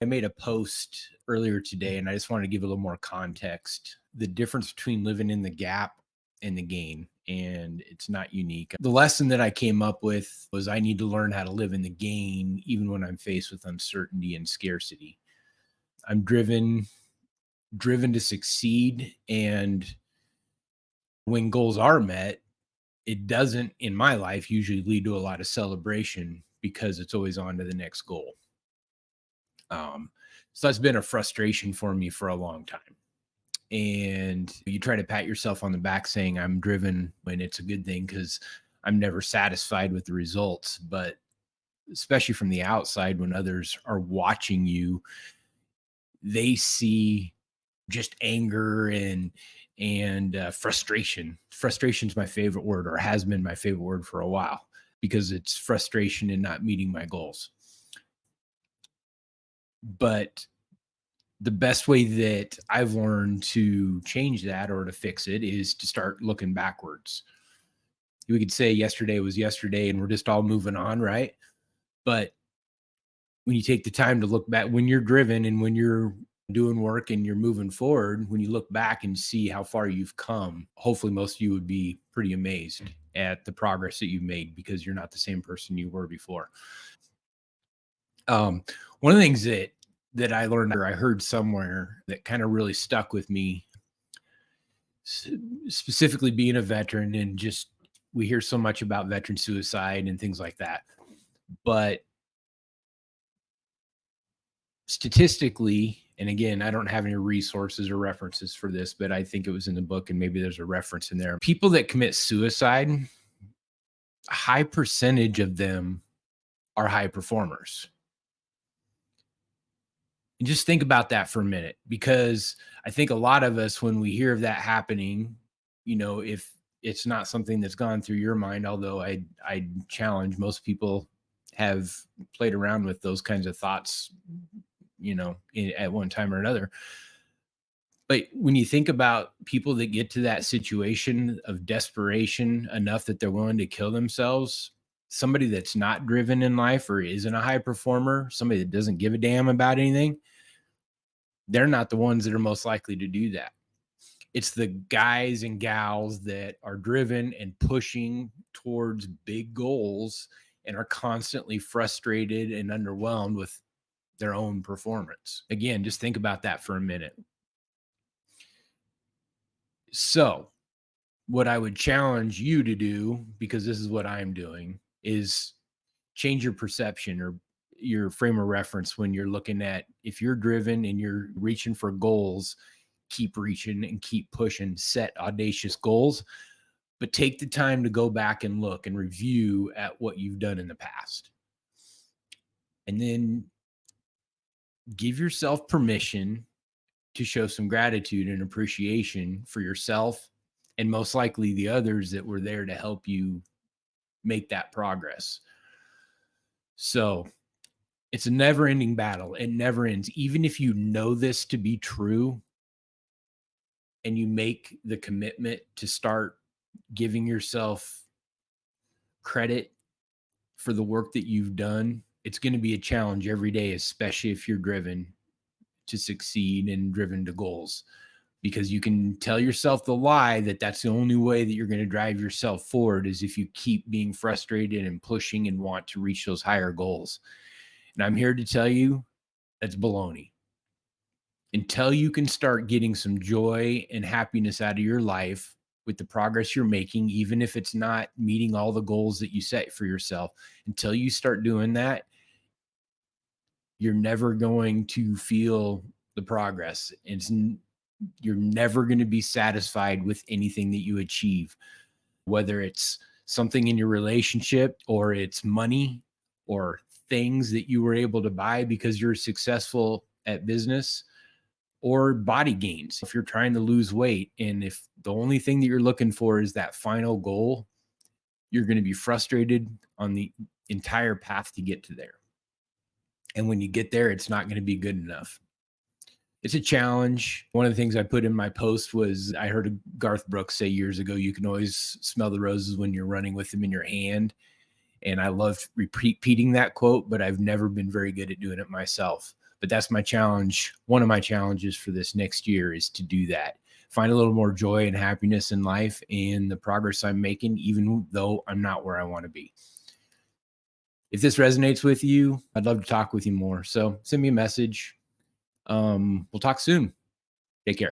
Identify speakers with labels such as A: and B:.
A: I made a post earlier today and I just wanted to give a little more context. The difference between living in the gap and the gain, and it's not unique. The lesson that I came up with was I need to learn how to live in the gain even when I'm faced with uncertainty and scarcity. I'm driven to succeed, and when goals are met, it doesn't in my life usually lead to a lot of celebration because it's always on to the next goal. Um, so that's been a frustration for me for a long time. And you try to pat yourself on the back saying I'm driven when it's a good thing because I'm never satisfied with the results. But especially from the outside, when others are watching you, they see just anger and frustration. Frustration is my favorite word, or has been my favorite word for a while, because it's frustration in not meeting my goals. But the best way that I've learned to change that or to fix it is to start looking backwards. We could say yesterday was yesterday and we're just all moving on, right? But when you take the time to look back, when you're driven and when you're doing work and you're moving forward, when you look back and see how far you've come, hopefully most of you would be pretty amazed at the progress that you've made because you're not the same person you were before. One of the things that I learned or I heard somewhere that kind of really stuck with me, specifically being a veteran, and just we hear so much about veteran suicide and things like that. But statistically, and again, I don't have any resources or references for this, but I think it was in the book and maybe there's a reference in there. People that commit suicide, a high percentage of them are high performers. And just think about that for a minute, because I think a lot of us, when we hear of that happening, if it's not something that's gone through your mind, although I challenge most people have played around with those kinds of thoughts, at one time or another. But when you think about people that get to that situation of desperation enough that they're willing to kill themselves, somebody that's not driven in life or isn't a high performer, somebody that doesn't give a damn about anything, they're not the ones that are most likely to do that. It's the guys and gals that are driven and pushing towards big goals and are constantly frustrated and underwhelmed with their own performance. Again, just think about that for a minute. So, what I would challenge you to do, because this is what I'm doing, is change your perception or your frame of reference when you're looking at, if you're driven and you're reaching for goals, keep reaching and keep pushing, set audacious goals, but take the time to go back and look and review at what you've done in the past. And then give yourself permission to show some gratitude and appreciation for yourself and most likely the others that were there to help you make that progress. So it's a never ending battle. It never ends. Even if you know this to be true and you make the commitment to start giving yourself credit for the work that you've done, it's going to be a challenge every day, especially if you're driven to succeed and driven to goals, because you can tell yourself the lie that that's the only way that you're going to drive yourself forward is if you keep being frustrated and pushing and want to reach those higher goals. And I'm here to tell you that's baloney. Until you can start getting some joy and happiness out of your life with the progress you're making, even if it's not meeting all the goals that you set for yourself, until you start doing that, you're never going to feel the progress. You're never going to be satisfied with anything that you achieve, whether it's something in your relationship or it's money or things that you were able to buy because you're successful at business, or body gains. If you're trying to lose weight and if the only thing that you're looking for is that final goal, you're going to be frustrated on the entire path to get to there. And when you get there, it's not going to be good enough. It's a challenge. One of the things I put in my post was I heard Garth Brooks say years ago, you can always smell the roses when you're running with them in your hand. And I love repeating that quote, but I've never been very good at doing it myself. But that's my challenge. One of my challenges for this next year is to do that. Find a little more joy and happiness in life and the progress I'm making, even though I'm not where I want to be. If this resonates with you, I'd love to talk with you more. So send me a message. We'll talk soon. Take care.